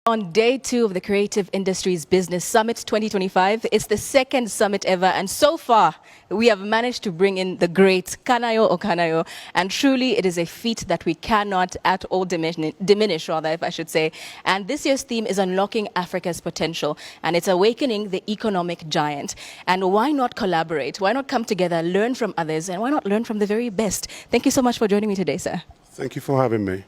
On day 2 of the Creative Industries Business Summit 2025, it's the second summit ever, and so far we have managed to bring in the great Kanayo O Kanayo, and truly it is a feat that we cannot at all diminish, rather, if I should say. And this year's theme is Unlocking Africa's Potential, and it's Awakening the Economic Giant. And why not collaborate? Why not come together, learn from others, and why not learn from the very best? Thank you so much for joining me today, sir. Thank you for having me.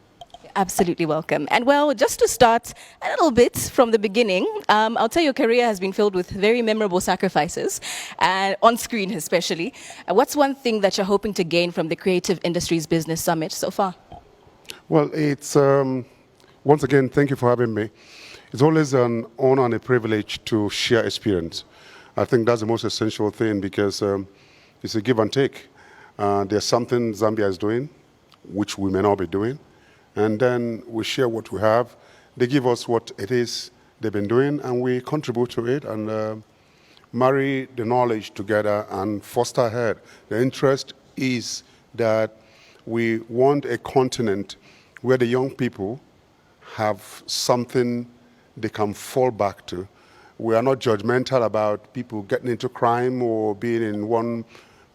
Absolutely welcome. And well, just to start a little bit from the beginning, I'll tell you, your career has been filled with very memorable sacrifices, on screen especially. What's one thing that you're hoping to gain from the Creative Industries Business Summit so far? Well, it's, once again, thank you for having me. It's always an honor and a privilege to share experience. I think that's the most essential thing because it's a give and take. There's something Zambia is doing, which we may not be doing. And then we share what we have. They give us what it is they've been doing, and we contribute to it and marry the knowledge together and foster ahead. The interest is that we want a continent where the young people have something they can fall back to. We are not judgmental about people getting into crime or being in one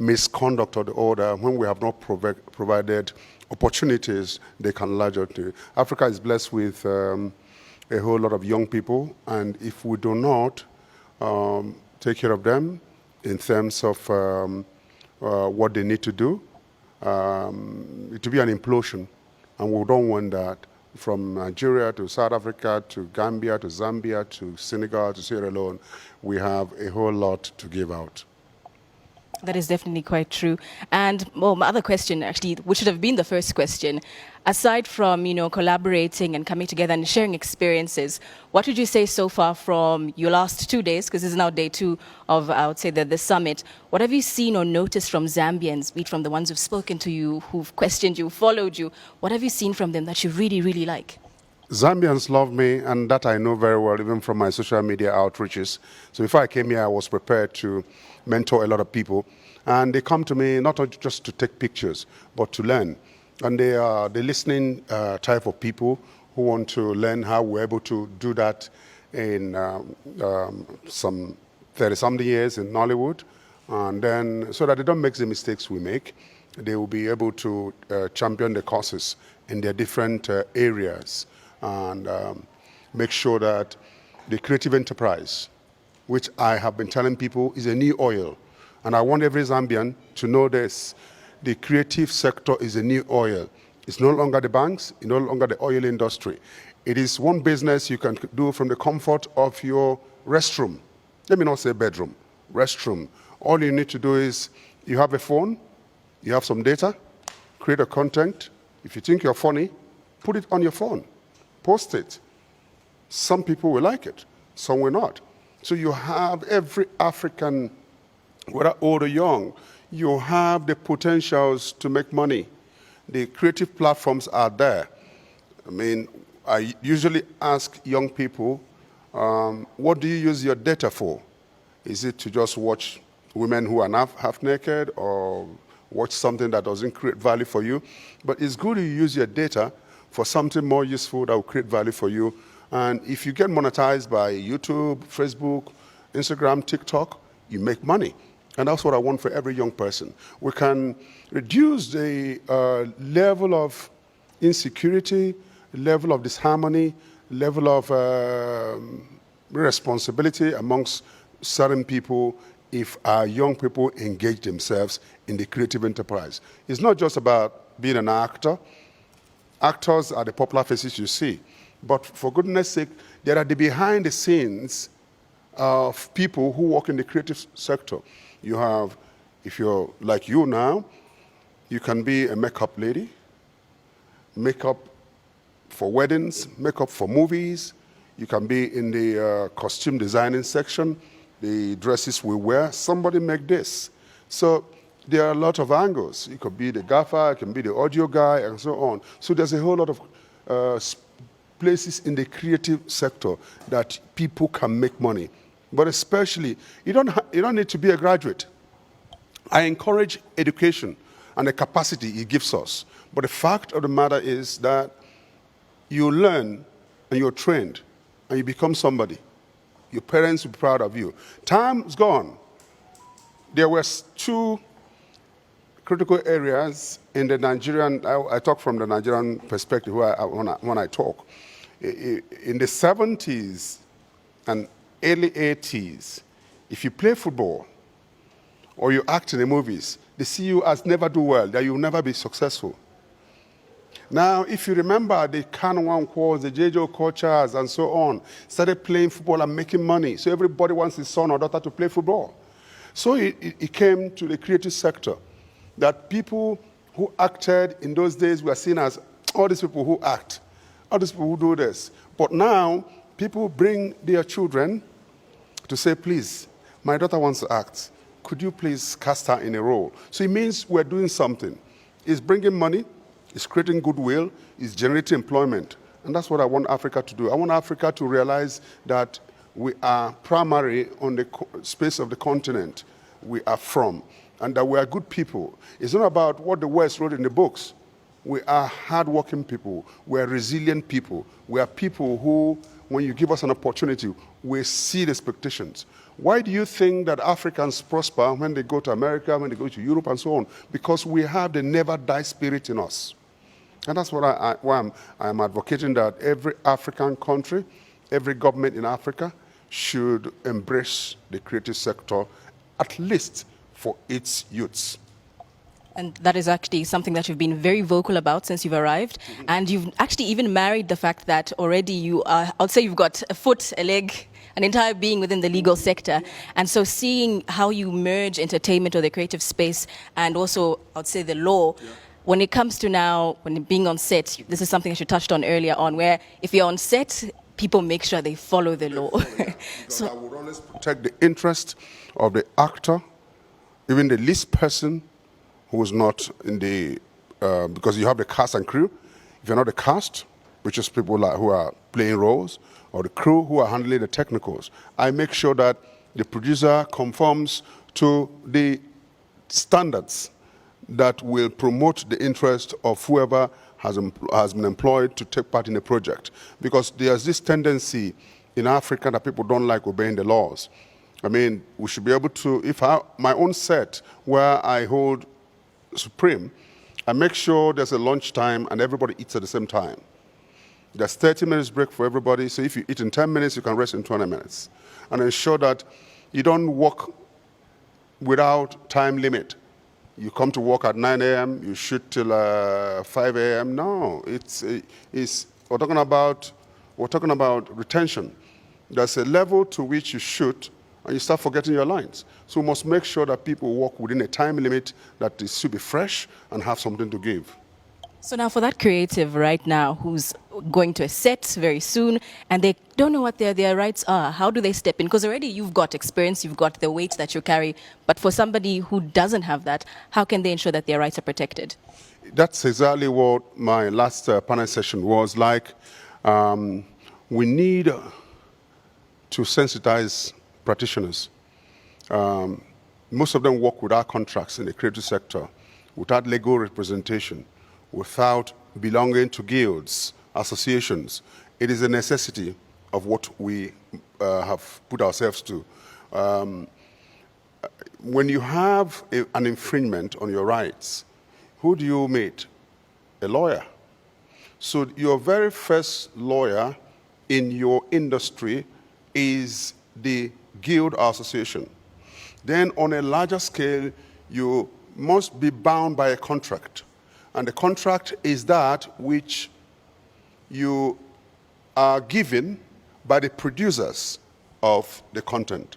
misconduct or the other when we have not provided opportunities they can latch onto. Africa is blessed with a whole lot of young people, and if we do not take care of them in terms of what they need to do, it will be an implosion, and we don't want that. From Nigeria to South Africa to Gambia to Zambia to Senegal to Sierra Leone, we have a whole lot to give out. That is definitely quite true. And well, my other question, actually, which should have been the first question, aside from, collaborating and coming together and sharing experiences, what would you say so far from your last 2 days, because this is now day 2 of, I would say, the summit, what have you seen or noticed from Zambians, be it from the ones who've spoken to you, who've questioned you, followed you, what have you seen from them that you really, really like? Zambians love me, and that I know very well, even from my social media outreaches. So before I came here, I was prepared to mentor a lot of people. And they come to me not just to take pictures, but to learn. And they are the listening type of people who want to learn how we're able to do that in some 30-something years in Nollywood. And then, so that they don't make the mistakes we make, they will be able to champion the causes in their different areas and make sure that the creative enterprise, which I have been telling people is a new oil. And I want every Zambian to know this. The creative sector is a new oil. It's no longer the banks, it's no longer the oil industry. It is one business you can do from the comfort of your restroom. Let me not say bedroom, restroom. All you need to do is you have a phone, you have some data, create a content. If you think you're funny, put it on your phone, post it. Some people will like it, some will not. So you have every African, whether old or young, you have the potentials to make money. The creative platforms are there. I mean, I usually ask young people, what do you use your data for? Is it to just watch women who are half naked or watch something that doesn't create value for you? But it's good you use your data for something more useful that will create value for you. And if you get monetized by YouTube, Facebook, Instagram, TikTok, you make money. And that's what I want for every young person. We can reduce the level of insecurity, level of disharmony, level of irresponsibility amongst certain people if our young people engage themselves in the creative enterprise. It's not just about being an actor. Actors are the popular faces you see. But for goodness sake, there are the behind the scenes of people who work in the creative sector. You have, if you're like you now, you can be a makeup lady, makeup for weddings, makeup for movies. You can be in the costume designing section, the dresses we wear. Somebody make this. So there are a lot of angles. It could be the gaffer, it can be the audio guy, and so on. So there's a whole lot of places in the creative sector that people can make money. But especially, you don't need to be a graduate. I encourage education and the capacity it gives us. But the fact of the matter is that you learn and you're trained and you become somebody. Your parents will be proud of you. Time's gone. There were two critical areas in the Nigerian, I talk from the Nigerian perspective when I talk. In the 70s and early 80s, if you play football or you act in the movies, they see you as never do well, that you'll never be successful. Now, if you remember the Kanayo, the JJ Okochas, and so on, started playing football and making money. So everybody wants his son or daughter to play football. So it came to the creative sector that people who acted in those days were seen as all these people who act, all these people who do this. But now, people bring their children to say, please, my daughter wants to act. Could you please cast her in a role? So it means we're doing something. It's bringing money, it's creating goodwill, it's generating employment. And that's what I want Africa to do. I want Africa to realize that we are primary on the space of the continent we are from, and that we are good people. It's not about what the West wrote in the books. We are hardworking people. We are resilient people. We are people who, when you give us an opportunity, we see the expectations. Why do you think that Africans prosper when they go to America, when they go to Europe, and so on? Because we have the never die spirit in us. And that's what why I'm advocating that every African country, every government in Africa should embrace the creative sector, at least for its youths. And that is actually something that you've been very vocal about since you've arrived. Mm-hmm. And you've actually even married the fact that already you are, I'll say you've got a foot, a leg, an entire being within the legal sector. And so seeing how you merge entertainment or the creative space and also, I'd say, the law, when it comes to now, when being on set, this is something that you touched on earlier on, where if you're on set, people make sure they follow the law. So I would always protect the interest of the actor, even the least person who is not in the, because you have the cast and crew. If you're not the cast, which is people who are playing roles, or the crew who are handling the technicals, I make sure that the producer conforms to the standards that will promote the interest of whoever has been employed to take part in a project. Because there's this tendency in Africa that people don't like obeying the laws. I mean, we should be able to, my own set where I hold supreme, I make sure there's a lunch time and everybody eats at the same time. There's 30 minutes break for everybody, so if you eat in 10 minutes, you can rest in 20 minutes. And ensure that you don't work without time limit. You come to work at 9 a.m., you shoot till 5 a.m. No, we're talking about retention. There's a level to which you shoot and you start forgetting your lines. So we must make sure that people work within a time limit that it should be fresh and have something to give. So now for that creative right now who's going to a set very soon and they don't know what their rights are, how do they step in? Because already you've got experience, you've got the weight that you carry, but for somebody who doesn't have that, how can they ensure that their rights are protected? That's exactly what my last panel session was like. We need to sensitize practitioners. Most of them work without contracts in the creative sector, without legal representation, without belonging to guilds, associations. It is a necessity of what we have put ourselves to. When you have an infringement on your rights, who do you meet? A lawyer. So your very first lawyer in your industry is the guild or association. Then on a larger scale, you must be bound by a contract. And the contract is that which you are given by the producers of the content.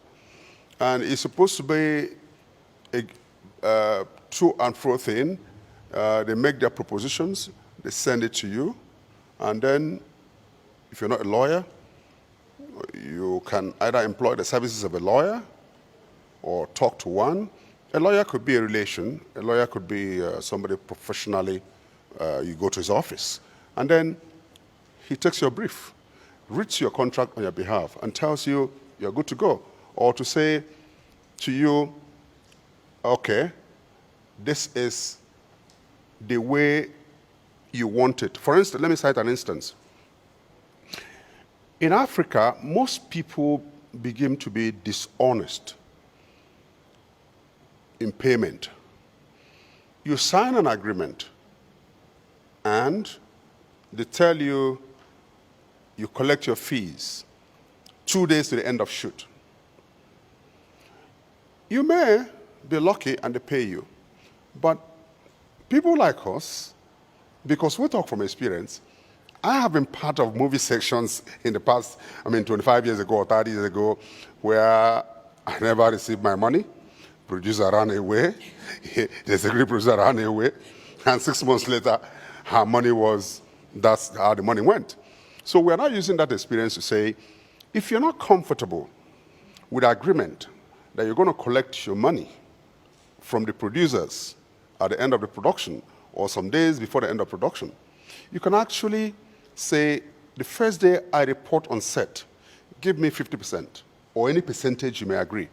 And it's supposed to be a to and fro thing. They make their propositions, they send it to you, and then if you're not a lawyer, you can either employ the services of a lawyer or talk to one. A lawyer could be a relation. A lawyer could be somebody professionally. You go to his office. And then he takes your brief, reads your contract on your behalf, and tells you you're good to go. Or to say to you, okay, this is the way you want it. For instance, let me cite an instance. In Africa, most people begin to be dishonest in payment. You sign an agreement and they tell you you collect your fees 2 days to the end of shoot. You may be lucky and they pay you, but people like us, because we talk from experience, I have been part of movie sections in the past, 25 years ago or 30 years ago, where I never received my money. Producer ran away. The executive producer ran away. And 6 months later, her money was, that's how the money went. So we're not using that experience to say, if you're not comfortable with agreement that you're going to collect your money from the producers at the end of the production or some days before the end of production, you can actually say, the first day I report on set, give me 50% or any percentage you may agree.